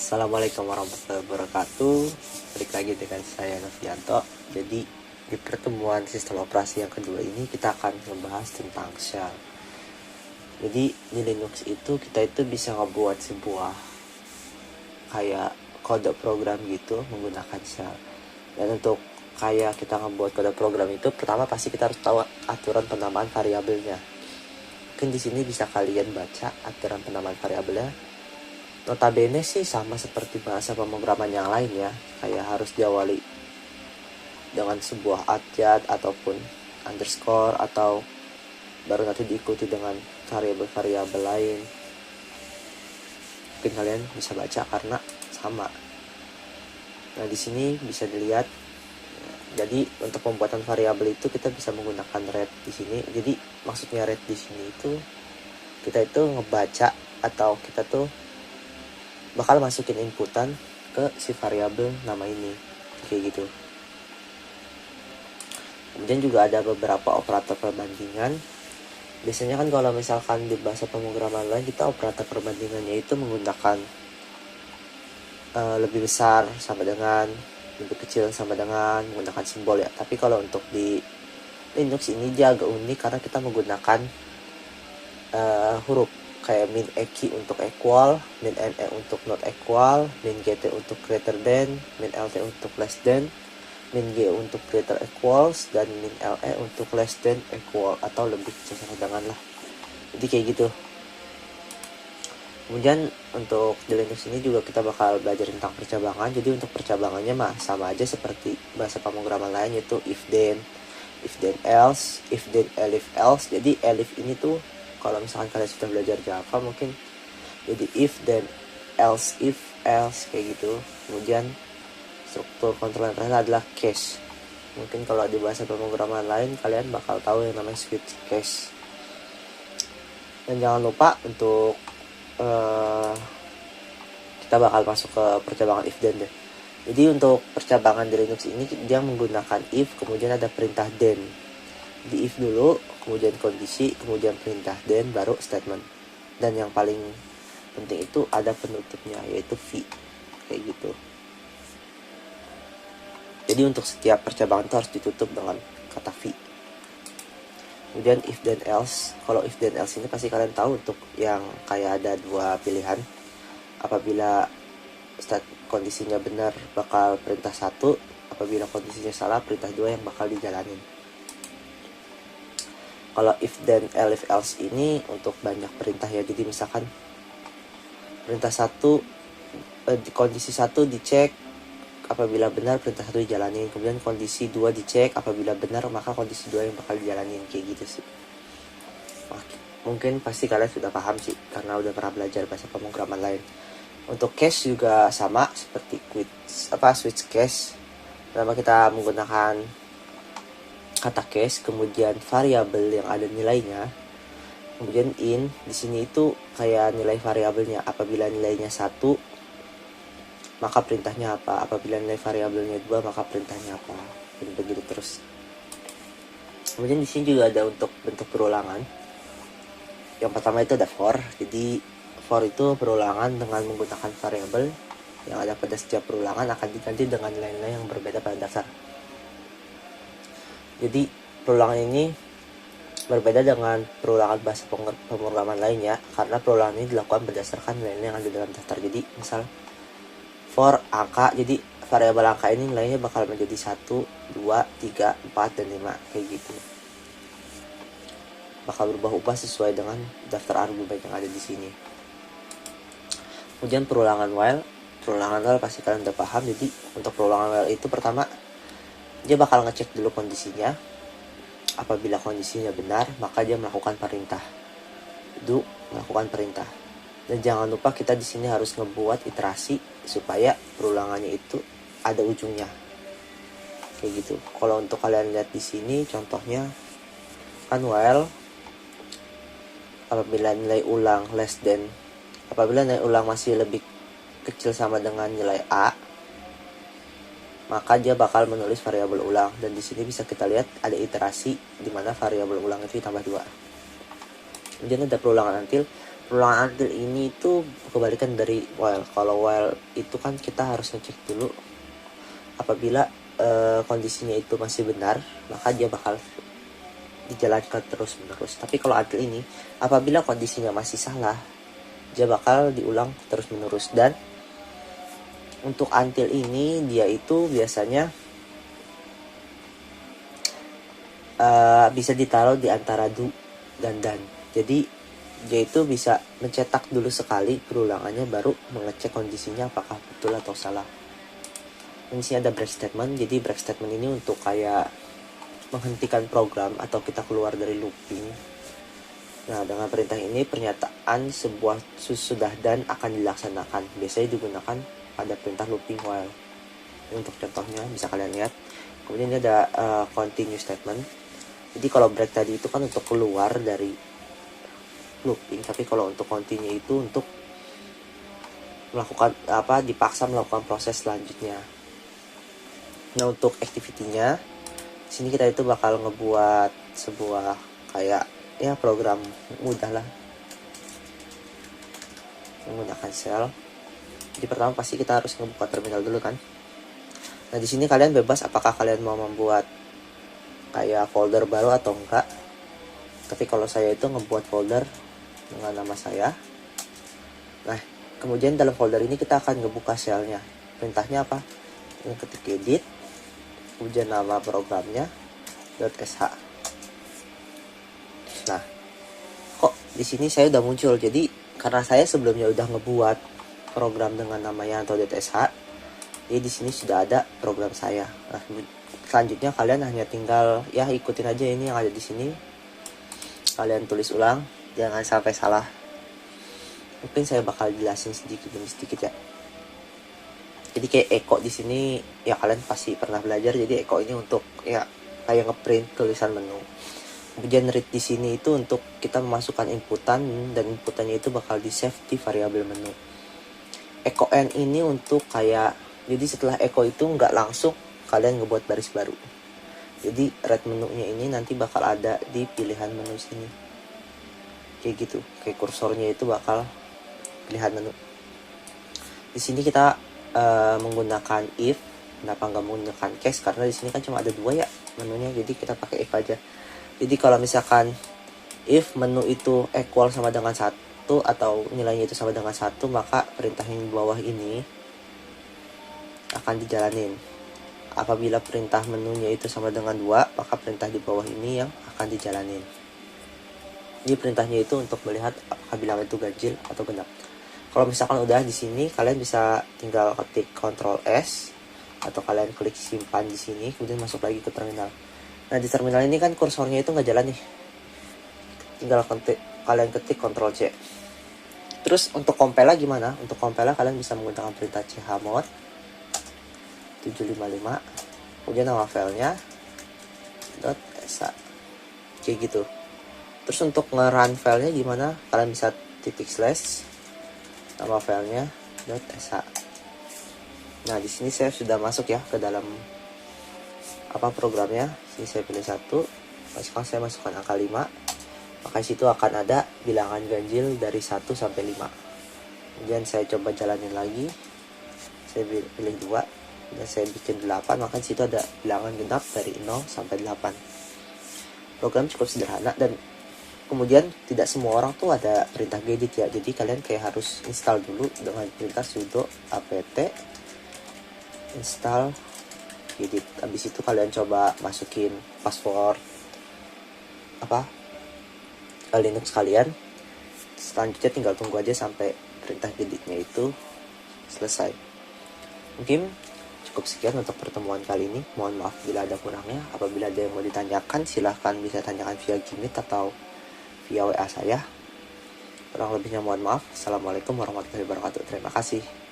Assalamualaikum warahmatullahi wabarakatuh. Balik lagi dengan saya Novianto. Jadi di pertemuan sistem operasi yang kedua ini kita akan membahas tentang shell. Jadi di Linux itu kita itu bisa ngebuat sebuah kayak kode program gitu menggunakan shell. Dan untuk kayak kita ngebuat kode program itu, pertama pasti kita harus tahu aturan penamaan variabelnya. Mungkin di sini bisa kalian baca aturan penamaan variabelnya. Notabene sih sama seperti bahasa pemrograman yang lain ya, kayak harus diawali dengan sebuah abjad ataupun underscore, atau baru nanti diikuti dengan variabel-variabel lain. Mungkin kalian bisa baca karena sama. Nah, di sini bisa dilihat. Jadi untuk pembuatan variabel itu kita bisa menggunakan read di sini. Jadi maksudnya read di sini itu kita itu ngebaca atau kita tuh bakal masukin inputan ke si variabel nama ini, kayak gitu. Kemudian juga ada beberapa operator perbandingan. Biasanya kan kalau misalkan di bahasa pemrograman lain, kita operator perbandingannya itu menggunakan lebih besar sama dengan, lebih kecil sama dengan, menggunakan simbol ya. Tapi kalau untuk di Linux ini dia agak unik karena kita menggunakan huruf kayak min EQ untuk equal, min NE untuk not equal, min GT untuk greater than, min LT untuk less than, min G untuk greater equals, dan min LE untuk less than equal atau lebih kecil sama dengan lah. Jadi kayak gitu. Kemudian untuk di Linux ini juga kita bakal belajar tentang percabangan. Jadi untuk percabangannya mah sama aja seperti bahasa pemrograman lain, yaitu if then else, if then elif else. Jadi elif ini tuh kalau misalkan kalian sudah belajar Java mungkin jadi if then else, if else, kayak gitu. Kemudian struktur kontrol yang terakhir adalah case. Mungkin kalau di bahasa pemrograman lain kalian bakal tahu yang namanya switch case. Dan jangan lupa untuk kita bakal masuk ke percabangan if then deh. Jadi untuk percabangan di Linux ini dia menggunakan if, kemudian ada perintah then. Di if dulu, kemudian kondisi, kemudian perintah then, baru statement. Dan yang paling penting itu ada penutupnya, yaitu v, kayak gitu. Jadi untuk setiap percabangan itu harus ditutup dengan kata v. Kemudian if then else. Kalau if then else ini pasti kalian tahu, untuk yang kayak ada dua pilihan. Apabila kondisinya benar bakal perintah 1, apabila kondisinya salah perintah 2 yang bakal dijalanin. Kalau if then elif else ini untuk banyak perintah ya. Jadi misalkan perintah 1 di kondisi 1 dicek, apabila benar perintah 1 dijalanin. Kemudian kondisi 2 dicek, apabila benar maka kondisi 2 yang bakal dijalanin, kayak gitu sih. Mungkin pasti kalian sudah paham sih karena udah pernah belajar bahasa pemrograman lain. Untuk case juga sama seperti switch case. Pertama kita menggunakan kata case, kemudian variabel yang ada nilainya, kemudian in. Di sini itu kayak nilai variabelnya. Apabila nilainya 1 maka perintahnya apa, apabila nilai variabelnya 2 maka perintahnya apa, dan begitu terus. Kemudian di sini juga ada untuk bentuk perulangan. Yang pertama itu ada for. Jadi for itu perulangan dengan menggunakan variabel yang ada pada setiap perulangan akan diganti dengan nilai-nilai yang berbeda pada dasar. Jadi perulangan ini berbeda dengan perulangan bahasa pemrograman lainnya, karena perulangan ini dilakukan berdasarkan nilai-nilai yang ada dalam daftar. Jadi misal for angka, jadi variabel angka ini nilainya bakal menjadi 1, 2, 3, 4, dan 5, kayak gitu. Bakal berubah-ubah sesuai dengan daftar argumen yang ada di sini. Kemudian perulangan while pasti kalian udah paham. Jadi untuk perulangan while itu pertama dia bakal ngecek dulu kondisinya. Apabila kondisinya benar, maka dia melakukan perintah. Melakukan perintah. Dan jangan lupa kita di sini harus ngebuat iterasi supaya perulangannya itu ada ujungnya. Kayak gitu. Kalau untuk kalian lihat di sini contohnya kan while apabila nilai ulang apabila nilai ulang masih lebih kecil sama dengan nilai A, maka dia bakal menulis variabel ulang. Dan di sini bisa kita lihat ada iterasi di mana variabel ulang itu ditambah 2. Kemudian ada perulangan until. Perulangan until ini itu kebalikan dari while. Kalau while itu kan kita harus ngecek dulu apabila kondisinya itu masih benar, maka dia bakal dijalankan terus menerus. Tapi kalau until ini, apabila kondisinya masih salah, dia bakal diulang terus menerus. Dan untuk until ini dia itu biasanya bisa ditaruh di antara do dan done. Jadi dia itu bisa mencetak dulu sekali perulangannya, baru mengecek kondisinya apakah betul atau salah. Di sini ada break statement. Jadi break statement ini untuk kayak menghentikan program atau kita keluar dari looping. Nah, dengan perintah ini pernyataan sebuah sudah dan akan dilaksanakan. Biasanya digunakan pada perintah looping while. Untuk contohnya bisa kalian lihat. Kemudian ini ada continue statement. Jadi kalau break tadi itu kan untuk keluar dari looping, tapi kalau untuk continue itu untuk melakukan dipaksa melakukan proses selanjutnya. Nah, untuk activity-nya di sini kita itu bakal ngebuat sebuah kayak ya program mudah lah menggunakan shell. Jadi pertama pasti kita harus ngebuka terminal dulu kan. Nah, di sini kalian bebas apakah kalian mau membuat kayak folder baru atau enggak. Tapi kalau saya itu ngebuat folder dengan nama saya. Nah, kemudian dalam folder ini kita akan ngebuka shellnya. Perintahnya apa? Ini ketik edit, kemudian nama programnya .sh. Nah, kok di sini saya udah muncul. Jadi karena saya sebelumnya udah ngebuat program dengan namanya .sh, jadi di sini sudah ada program saya. Nah, selanjutnya kalian hanya tinggal ya ikutin aja ini yang ada di sini. Kalian tulis ulang, jangan sampai salah. Mungkin saya bakal jelasin sedikit demi sedikit ya. Jadi kayak echo di sini ya kalian pasti pernah belajar. Jadi echo ini untuk ya kayak ngeprint tulisan menu. Kemudian read di sini itu untuk kita memasukkan inputan, dan inputannya itu bakal di save di variabel menu. Echo n ini untuk kayak, jadi setelah echo itu nggak langsung kalian ngebuat baris baru. Jadi read menunya ini nanti bakal ada di pilihan menu sini. Kayak gitu, kayak kursornya itu bakal pilihan menu. Di sini kita menggunakan if. Kenapa nggak menggunakan case? Karena di sini kan cuma ada 2 ya menunya, jadi kita pakai if aja. Jadi kalau misalkan if menu itu equal sama dengan 1 atau nilainya itu sama dengan 1, maka perintah yang di bawah ini akan dijalanin. Apabila perintah menunya itu sama dengan 2, maka perintah di bawah ini yang akan dijalanin. Jadi perintahnya itu untuk melihat apakah bilangan itu ganjil atau genap. Kalau misalkan udah di sini, kalian bisa tinggal ketik Ctrl S atau kalian klik simpan di sini, kemudian masuk lagi ke terminal. Nah, di terminal ini kan kursornya itu nggak jalan nih. Tinggal kalian ketik Ctrl C. Terus untuk compile gimana? Untuk compile kalian bisa menggunakan perintah chmod 755, kemudian nama filenya .sh, kayak gitu. Terus untuk nge-run filenya gimana? Kalian bisa titik slash nama filenya .sh. Nah, di sini saya sudah masuk ya ke dalam programnya. Sini saya pilih 1. Sekarang saya masukkan angka 5. Maka situ akan ada bilangan ganjil dari 1 sampai 5. Kemudian saya coba jalanin lagi. Saya pilih 2 dan saya bikin 8, maka situ ada bilangan genap dari 0 sampai 8. Program cukup sederhana, dan kemudian tidak semua orang tuh ada perintah gedit ya. Jadi kalian kayak harus install dulu dengan perintah sudo apt install gedit. Habis itu kalian coba masukin password Linux kalian. Selanjutnya tinggal tunggu aja sampai perintah geditnya itu selesai. Mungkin cukup sekian untuk pertemuan kali ini. Mohon maaf bila ada kurangnya. Apabila ada yang mau ditanyakan, silahkan bisa tanyakan via Gmeet atau via WA saya. Kurang lebihnya mohon maaf. Assalamualaikum warahmatullahi wabarakatuh. Terima kasih.